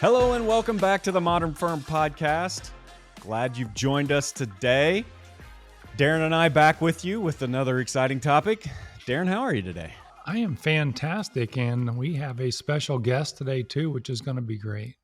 Hello and welcome back to the Modern Firm Podcast. Glad you've joined us today. Darren and I back with you with another exciting topic. Darren, how are you today? I am fantastic, and we have a special guest today too, which is going to be great.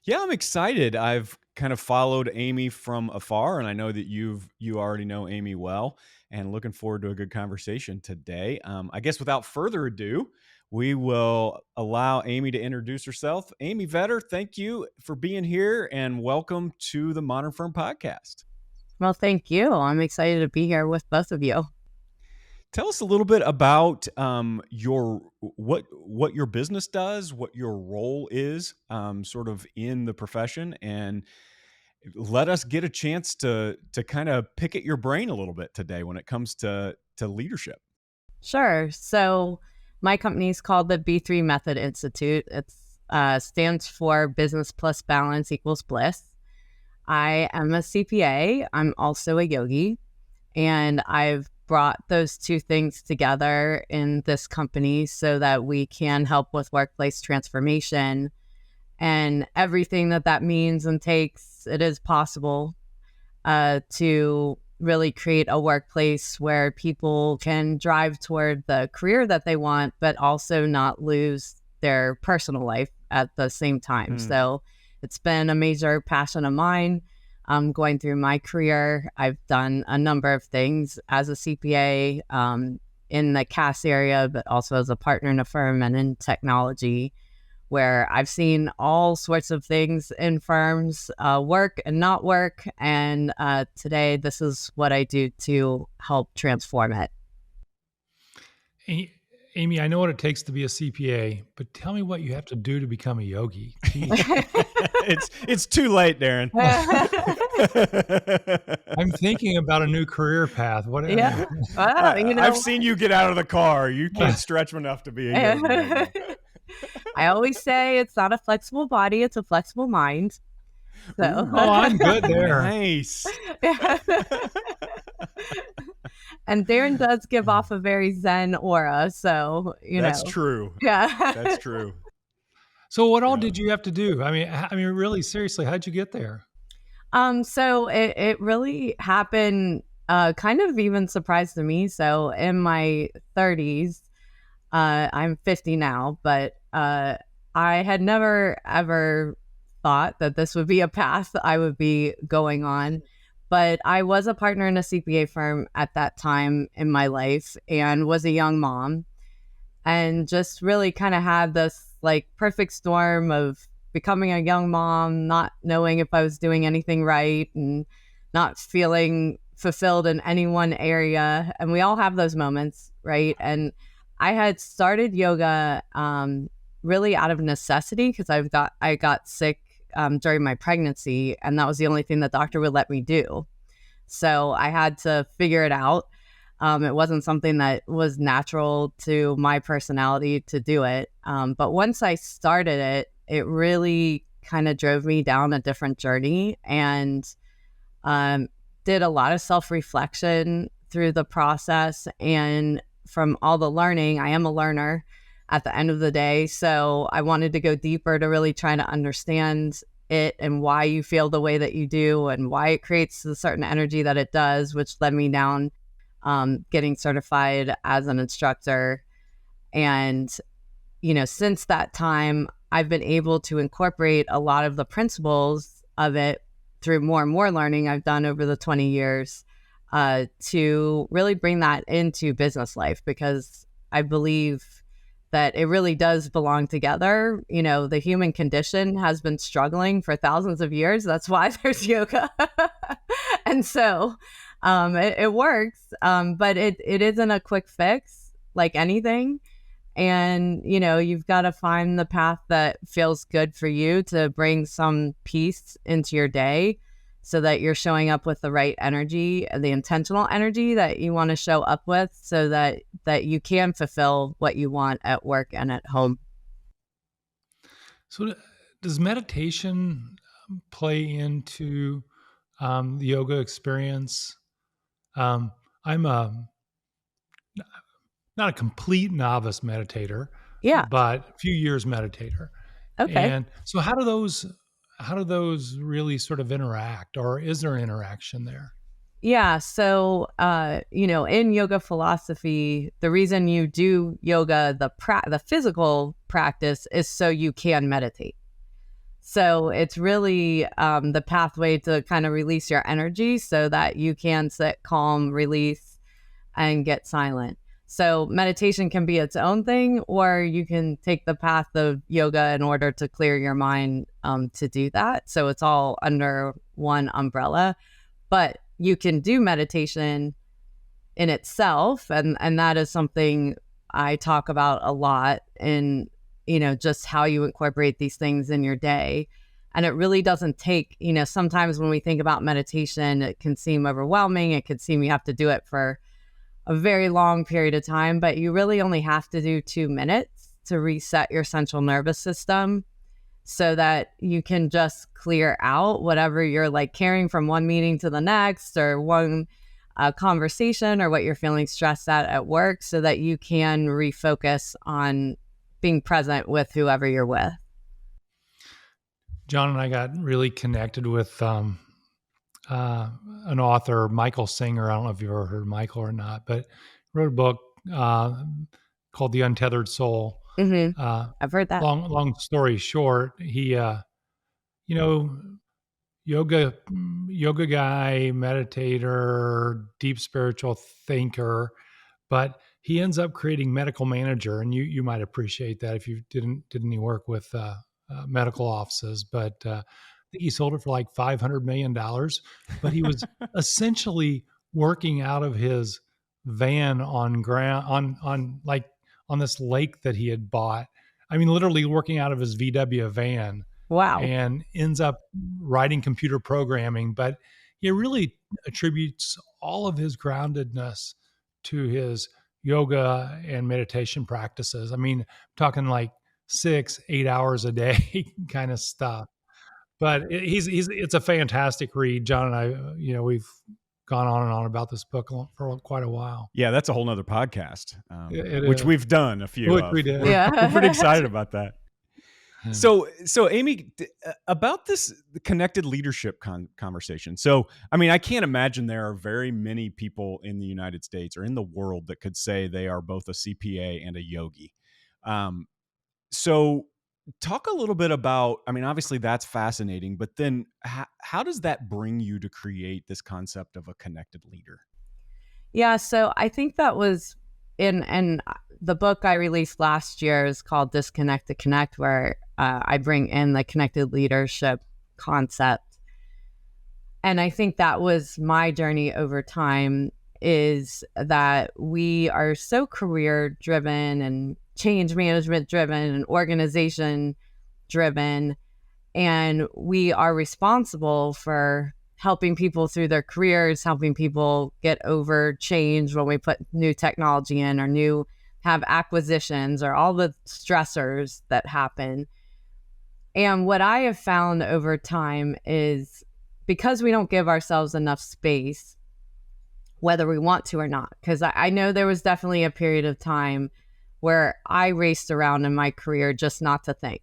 Yeah, I'm excited. I've kind of followed Amy from afar, and I know that you already know Amy well, and looking forward to a good conversation today. I guess without further ado, we will allow Amy to introduce herself. Amy Vetter, thank you for being here, and welcome to the Modern Firm Podcast. Well, thank you. I'm excited to be here with both of you. Tell us a little bit about what your business does, what your role is, sort of in the profession, and let us get a chance to kind of pick at your brain a little bit today when it comes to leadership. Sure. So my company is called the B3 Method Institute. It stands for Business Plus Balance Equals Bliss. I am a CPA. I'm also a yogi, and I've brought those two things together in this company so that we can help with workplace transformation and everything that means and takes. It is possible to really create a workplace where people can drive toward the career that they want, but also not lose their personal life at the same time. So it's been a major passion of mine. Going through my career, I've done a number of things as a CPA in the CAS area, but also as a partner in a firm and in technology, where I've seen all sorts of things in firms work and not work. And today, this is what I do to help transform it. Amy, I know what it takes to be a CPA, but tell me what you have to do to become a yogi. It's too late, Darren. I'm thinking about a new career path. What? Yeah. Well, I've seen you get out of the car. You can't stretch enough to be a yogi. I always say it's not a flexible body, it's a flexible mind. So. Oh, I'm good there. Nice. And Darren does give off a very Zen aura, so That's true. Yeah. That's true. So what all did you have to do? I mean, really seriously, how'd you get there? So it really happened, kind of even surprised to me. So in my 30s, I'm 50 now, but I had never ever thought that this would be a path I would be going on. But I was a partner in a CPA firm at that time in my life and was a young mom, and just really kind of had this like perfect storm of becoming a young mom, not knowing if I was doing anything right and not feeling fulfilled in any one area. And we all have those moments, right? And I had started yoga really out of necessity because I got sick during my pregnancy, and that was the only thing the doctor would let me do. So I had to figure it out. It wasn't something that was natural to my personality to do it. But once I started it, it really kind of drove me down a different journey, and did a lot of self-reflection through the process. And from all the learning, I am a learner at the end of the day. So I wanted to go deeper to really try to understand it and why you feel the way that you do and why it creates the certain energy that it does, which led me down getting certified as an instructor. And, since that time, I've been able to incorporate a lot of the principles of it through more and more learning I've done over the 20 years to really bring that into business life, because I believe that it really does belong together. The human condition has been struggling for thousands of years. That's why there's yoga. And so it works, but it isn't a quick fix like anything. And, you've got to find the path that feels good for you to bring some peace into your day so that you're showing up with the right energy, the intentional energy that you want to show up with, so that you can fulfill what you want at work and at home. So does meditation play into the yoga experience? I'm not a complete novice meditator, Yeah. but a few years meditator. Okay. And so how do those really sort of interact, or is there interaction there? Yeah. So, in yoga philosophy, the reason you do yoga, the physical practice, is so you can meditate. So it's really the pathway to kind of release your energy so that you can sit calm, release, and get silent. So meditation can be its own thing, or you can take the path of yoga in order to clear your mind to do that. So it's all under one umbrella. But you can do meditation in itself, and that is something I talk about a lot in, just how you incorporate these things in your day. And it really doesn't take, sometimes when we think about meditation, it can seem overwhelming. It could seem you have to do it for a very long period of time, but you really only have to do 2 minutes to reset your central nervous system so that you can just clear out whatever you're like carrying from one meeting to the next, or one conversation, or what you're feeling stressed at work, so that you can refocus on being present with whoever you're with. John and I got really connected with an author, Michael Singer. I don't know if you've ever heard Michael or not, but wrote a book called The Untethered Soul. I've heard that. Long story short, he, yoga, yoga guy, meditator, deep spiritual thinker, but he ends up creating Medical Manager, and you might appreciate that if you did any work with medical offices. But I think he sold it for like $500 million. But he was essentially working out of his van on ground on this lake that he had bought. I mean, literally working out of his VW van, Wow. and ends up writing computer programming. But he really attributes all of his groundedness to his yoga and meditation practices. I mean, I'm talking like 6-8 hours a day kind of stuff. But it's a fantastic read. John and I, we've gone on and on about this book for quite a while. Yeah, that's a whole nother podcast, It which is. we've done a few Which of. we did. We're pretty excited about that. Yeah. So Amy, about this connected leadership conversation. So, I mean, I can't imagine there are very many people in the United States or in the world that could say they are both a CPA and a yogi. So talk a little bit about, I mean, obviously that's fascinating, but then how does that bring you to create this concept of a connected leader? Yeah, so I think that was in the book I released last year is called Disconnect to Connect, where I bring in the connected leadership concept. And I think that was my journey over time, is that we are so career driven and change management driven and organization driven, and we are responsible for helping people through their careers, helping people get over change when we put new technology in, or have acquisitions, or all the stressors that happen. And what I have found over time is, because we don't give ourselves enough space, whether we want to or not, because I know there was definitely a period of time where I raced around in my career just not to think,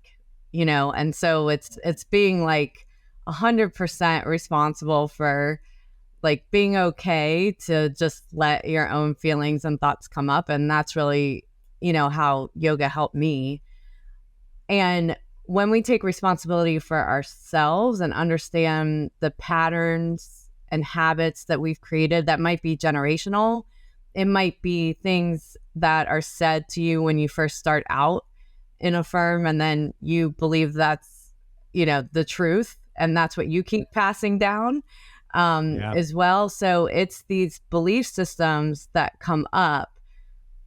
and so it's being like 100% responsible for like being okay to just let your own feelings and thoughts come up. And that's really, how yoga helped me. And when we take responsibility for ourselves and understand the patterns and habits that we've created that might be generational, it might be things that are said to you when you first start out in a firm, and then you believe that's, the truth, and that's what you keep passing down as well. So it's these belief systems that come up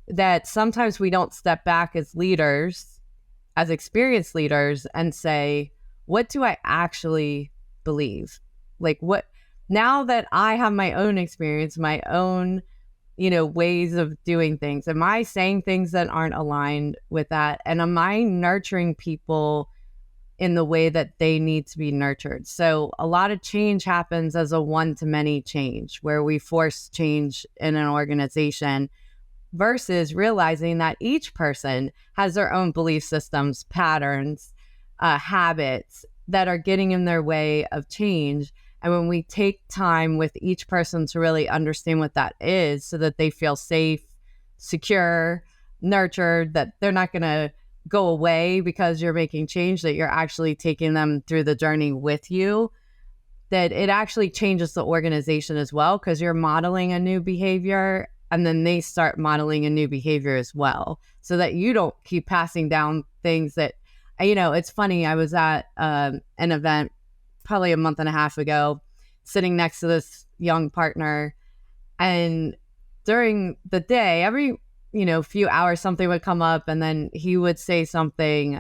that sometimes we don't step back as leaders, as experienced leaders, and say, what do I actually believe? Like, what, now that I have my own experience, my own, ways of doing things, am I saying things that aren't aligned with that? And am I nurturing people in the way that they need to be nurtured? So a lot of change happens as a one-to-many change, where we force change in an organization, versus realizing that each person has their own belief systems, patterns, habits that are getting in their way of change. And when we take time with each person to really understand what that is so that they feel safe, secure, nurtured, that they're not going to go away because you're making change, that you're actually taking them through the journey with you, that it actually changes the organization as well, because you're modeling a new behavior and then they start modeling a new behavior as well, so that you don't keep passing down things that, it's funny. I was at an event probably a month and a half ago, sitting next to this young partner, and during the day, every few hours something would come up, and then he would say something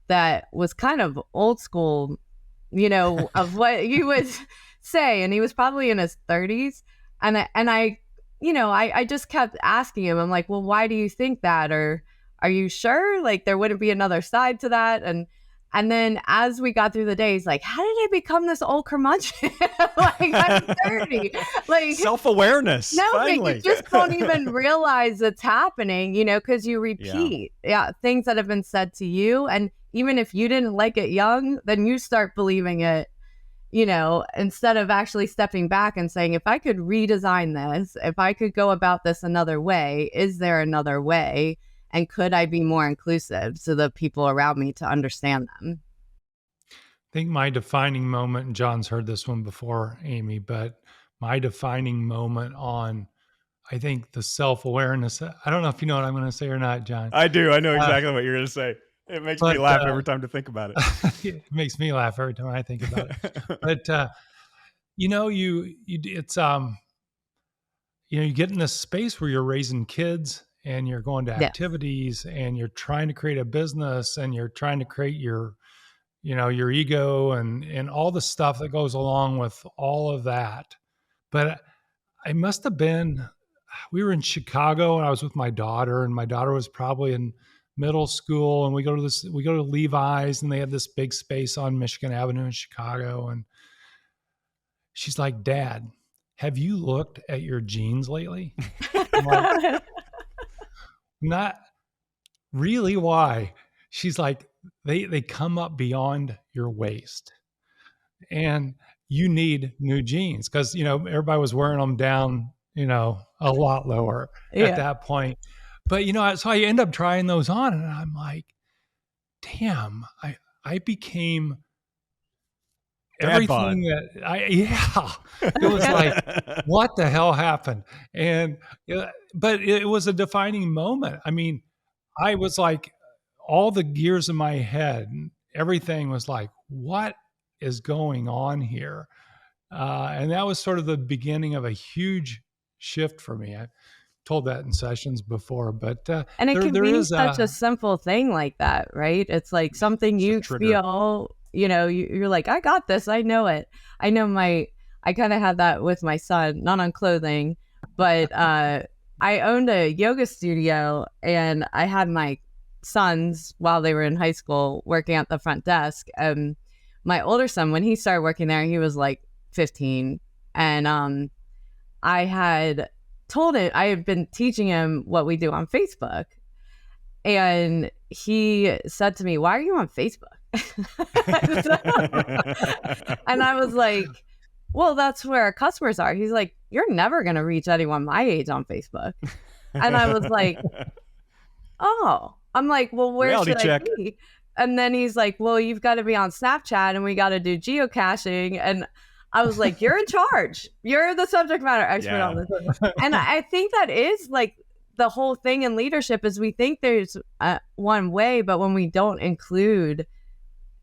that was kind of old school, of what you would say. And he was probably in his 30s. And I just kept asking him, I'm like, well, why do you think that? Or are you sure? Like, there wouldn't be another side to that? And then as we got through the day, he's like, how did I become this old curmudgeon? Like, I'm 30. Like, self-awareness. no, but Finally. you just don't even realize it's happening, because you repeat things that have been said to you. And even if you didn't like it young, then you start believing it, instead of actually stepping back and saying, if I could redesign this, if I could go about this another way, is there another way? And could I be more inclusive so the people around me to understand them? I think my defining moment, and John's heard this one before, Amy, but my defining moment on, I think, the self-awareness. I don't know if you know what I'm going to say or not, John. I do. I know exactly what you're going to say. It makes me laugh every time to think about it. It makes me laugh every time I think about it. But you get in this space where you're raising kids and you're going to activities and you're trying to create a business and you're trying to create your ego and all the stuff that goes along with all of that. But I must have been, we were in Chicago and I was with my daughter, and my daughter was probably in middle school, and we go to Levi's, and they have this big space on Michigan Avenue in Chicago. And she's like, Dad, have you looked at your jeans lately? I'm like, not really. Why? She's like, they come up beyond your waist, and you need new jeans, because everybody was wearing them down a lot lower at that point. But so I end up trying those on, and I'm like, damn, I became everything that it was like, what the hell happened? And but it was a defining moment. I mean, I was like, all the gears in my head, everything was like, what is going on here? And that was sort of the beginning of a huge shift for me. I told that in sessions before, but and it can be such a simple thing like that, right? It's like something you feel, you're like, I got this, I know it. I kind of had that with my son, not on clothing, but I owned a yoga studio, and I had my sons while they were in high school working at the front desk. My older son, when he started working there, he was like 15, and I had told him, I had been teaching him what we do on Facebook, and he said to me, why are you on Facebook? And I was like, well, that's where our customers are. He's like, you're never going to reach anyone my age on Facebook. And I was like, oh, I'm like, well, where Reality should check. I be? And then he's like, well, you've got to be on Snapchat, and we got to do geocaching. And I was like, you're in charge. You're the subject matter expert on this. And I think that is like the whole thing in leadership, is we think there's one way, but when we don't include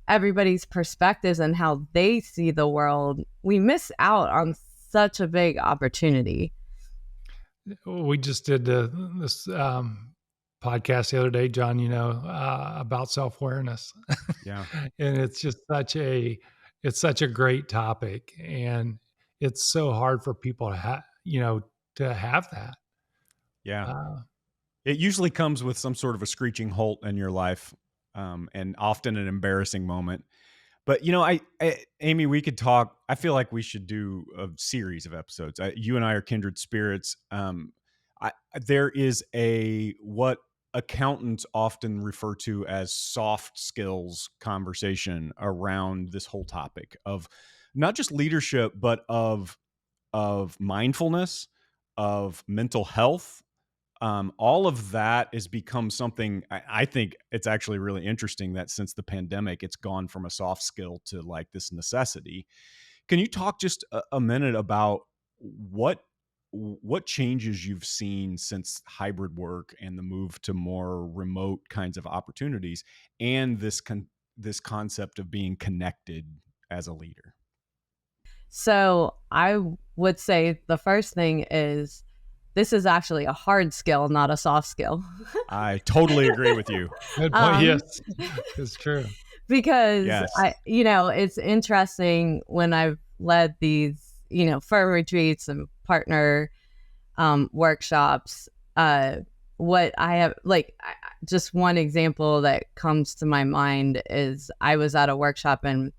everybody's perspectives and how they see the world, we miss out on such a big opportunity. We just did this podcast the other day, John, about self-awareness. Yeah. And it's just such a great topic, and it's so hard for people to have that. Yeah. It usually comes with some sort of a screeching halt in your life, and often an embarrassing moment. But, Amy, we could talk. I feel like we should do a series of episodes. You and I are kindred spirits. There is what accountants often refer to as soft skills conversation around this whole topic of not just leadership, but of mindfulness, of mental health. All of that has become something I think it's actually really interesting that since the pandemic, it's gone from a soft skill to like this necessity. Can you talk just a minute about what what changes you've seen since hybrid work and the move to more remote kinds of opportunities, and this concept of being connected as a leader? So I would say the first thing is this is actually a hard skill, not a soft skill. I totally agree with you. Good point. um, Yes, it's true. because Yes. it's interesting when I've led these, firm retreats and partner workshops. What I have, just one example that comes to my mind is I was at a workshop and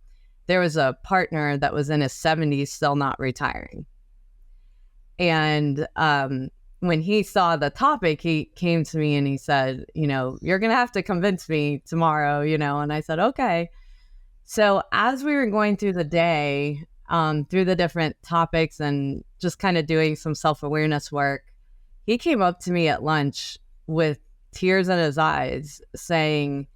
there was a partner that was in his 70s still not retiring. And when he saw the topic, he came to me and he said, you're going to have to convince me tomorrow, and I said, okay. So as we were going through the day, through the different topics and just kind of doing some self-awareness work, he came up to me at lunch with tears in his eyes saying,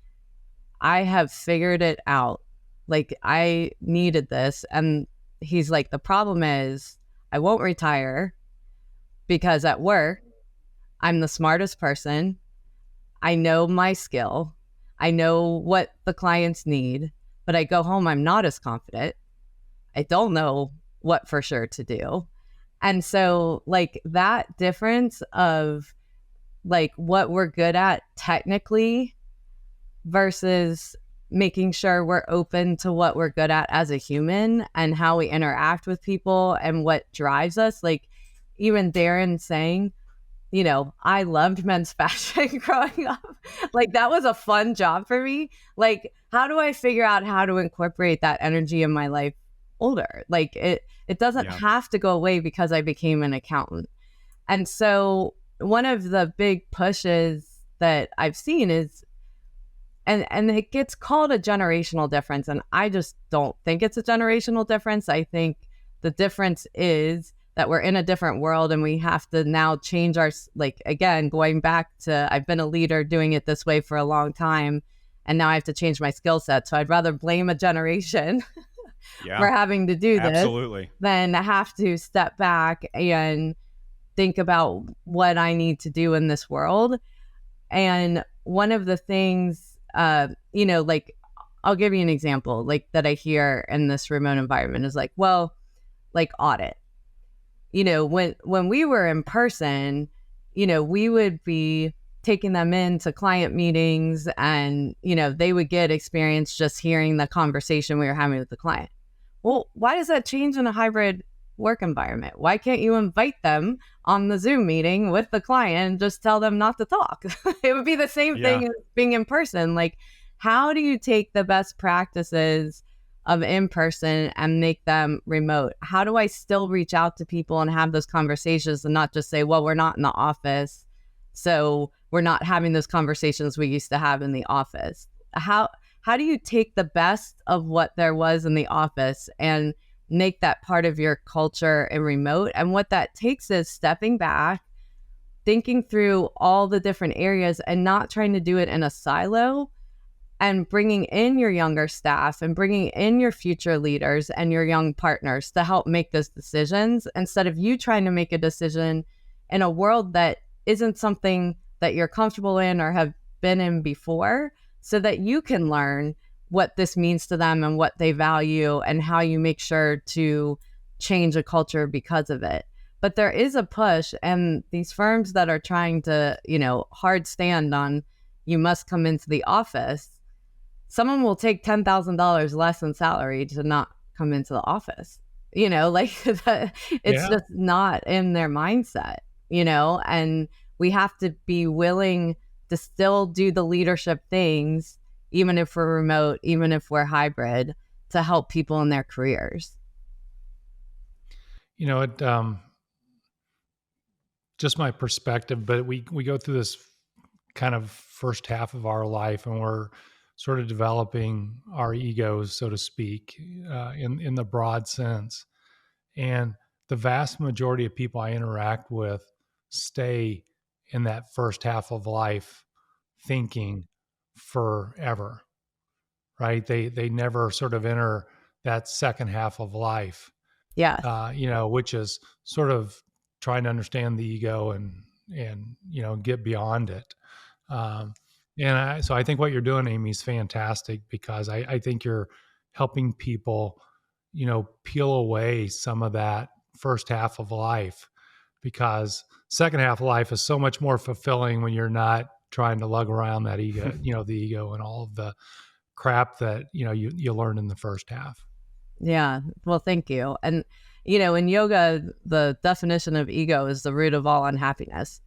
I have figured it out. Like, I needed this. And he's like, the problem is I won't retire because at work, I'm the smartest person. I know my skill. I know what the clients need, but I go home, I'm not as confident. I don't know what for sure to do. And so like that difference of like what we're good at technically versus making sure we're open to what we're good at as a human and how we interact with people and what drives us. Like even Darren saying, I loved men's fashion growing up. Like that was a fun job for me. Like, how do I figure out how to incorporate that energy in my life older? Like it doesn't Yeah. have to go away because I became an accountant. And so one of the big pushes that I've seen is and it gets called a generational difference. And I just don't think it's a generational difference. I think the difference is that we're in a different world and we have to now change our, like, again, going back to, I've been a leader doing it this way for a long time. And now I have to change my skill set. So I'd rather blame a generation Yeah. for having to do this Absolutely. than have to step back and think about what I need to do in this world. And one of the things, like, I'll give you an example, like that I hear in this remote environment is like, well, like audit. When we were in person, we would be taking them into client meetings and, they would get experience just hearing the conversation we were having with the client. Well, why does that change in a hybrid work environment? Why can't you invite them on the Zoom meeting with the client and just tell them not to talk? It would be the same thing as being in person. Like, how do you take the best practices of in person and make them remote? How do I still reach out to people and have those conversations and not just say, well, we're not in the office, so we're not having those conversations we used to have in the office? How do you take the best of what there was in the office and make that part of your culture and remote? And what that takes is stepping back, thinking through all the different areas and not trying to do it in a silo, and bringing in your younger staff and bringing in your future leaders and your young partners to help make those decisions instead of you trying to make a decision in a world that isn't something that you're comfortable in or have been in before, so that you can learn what this means to them and what they value and how you make sure to change a culture because of it. But there is a push, and these firms that are trying to, hard stand on you must come into the office, someone will take $10,000 less in salary to not come into the office. It's just not in their mindset, and we have to be willing to still do the leadership things, even if we're remote, even if we're hybrid, to help people in their careers. It just my perspective, but we go through this kind of first half of our life, and we're sort of developing our egos, so to speak, in the broad sense. And the vast majority of people I interact with stay in that first half of life thinking forever, right? They never sort of enter that second half of life, Yes. which is sort of trying to understand the ego and get beyond it. Um, so I think what you're doing, Amy, is fantastic, because I think you're helping people, peel away some of that first half of life, because second half of life is so much more fulfilling when you're not trying to lug around that ego, the ego and all of the crap that, you learn in the first half. Yeah. Well, thank you. And, in yoga, the definition of ego is the root of all unhappiness,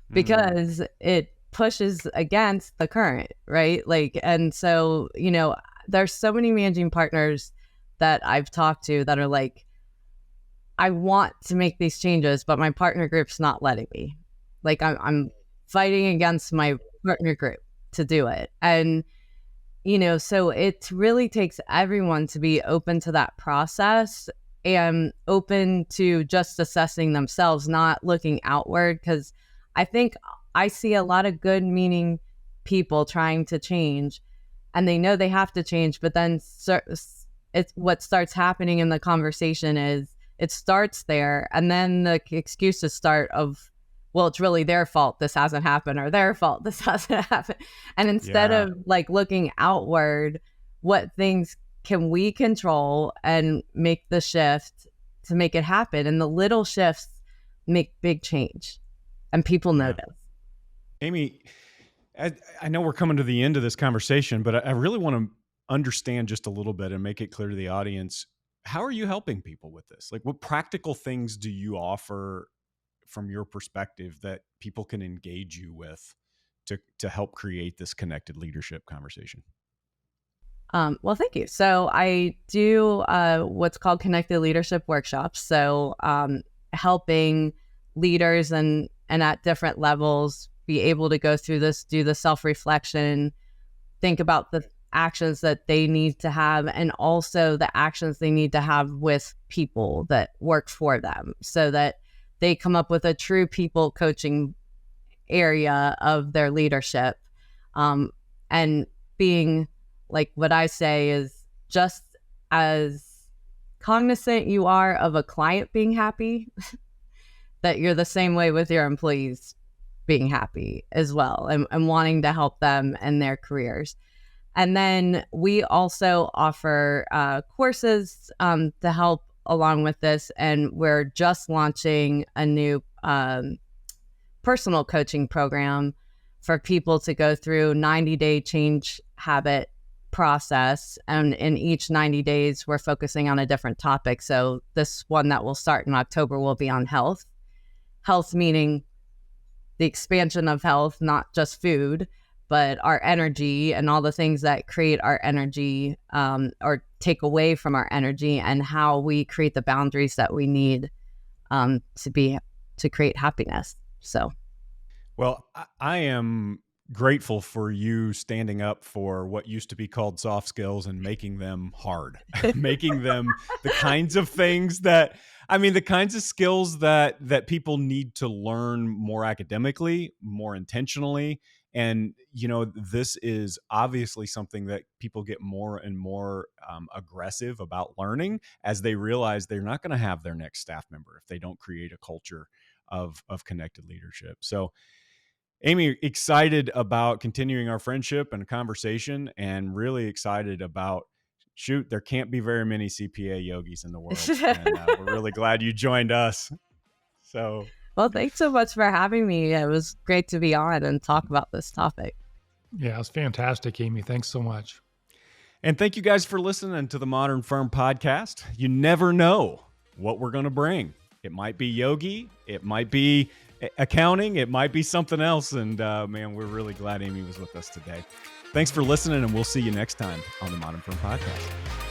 because it pushes against the current, right? Like, and so, there's so many managing partners that I've talked to that are like, I want to make these changes, but my partner group's not letting me. Like, I'm fighting against my partner group to do it. And, so it really takes everyone to be open to that process and open to just assessing themselves, not looking outward. Because I think I see a lot of good meaning people trying to change, and they know they have to change, but then it's what starts happening in the conversation is it starts there, and then the excuses start of, well, it's really their fault this hasn't happened, or their fault this hasn't happened. And instead of like looking outward, what things can we control and make the shift to make it happen? And the little shifts make big change, and people notice. Amy, I know we're coming to the end of this conversation, but I really want to understand just a little bit and make it clear to the audience. How are you helping people with this? Like, what practical things do you offer from your perspective that people can engage you with to help create this connected leadership conversation? Well, thank you. So I do what's called connected leadership workshops. So helping leaders and at different levels be able to go through this, do the self-reflection, think about the actions that they need to have, and also the actions they need to have with people that work for them, so that they come up with a true people coaching area of their leadership. And being, like, what I say is, just as cognizant you are of a client being happy, that you're the same way with your employees being happy as well, and wanting to help them in their careers. And then we also offer courses to help along with this. And we're just launching a new personal coaching program for people to go through 90-day change habit process. And in each 90 days, we're focusing on a different topic. So this one that will start in October will be on health. Health meaning the expansion of health, not just food, but our energy and all the things that create our energy or take away from our energy, and how we create the boundaries that we need to create happiness. So, well, I am grateful for you standing up for what used to be called soft skills and making them hard, making them the kinds of things that, the kinds of skills that people need to learn more academically, more intentionally. And, this is obviously something that people get more and more aggressive about learning as they realize they're not going to have their next staff member if they don't create a culture of connected leadership. So, Amy, excited about continuing our friendship and conversation, and really excited about, there can't be very many CPA yogis in the world. And we're really glad you joined us. So, well, thanks so much for having me. It was great to be on and talk about this topic. Yeah, it's fantastic, Amy. Thanks so much. And thank you guys for listening to the Modern Firm podcast. You never know what we're going to bring. It might be yogi. It might be accounting. It might be something else. And man, we're really glad Amy was with us today. Thanks for listening, and we'll see you next time on the Modern Firm podcast.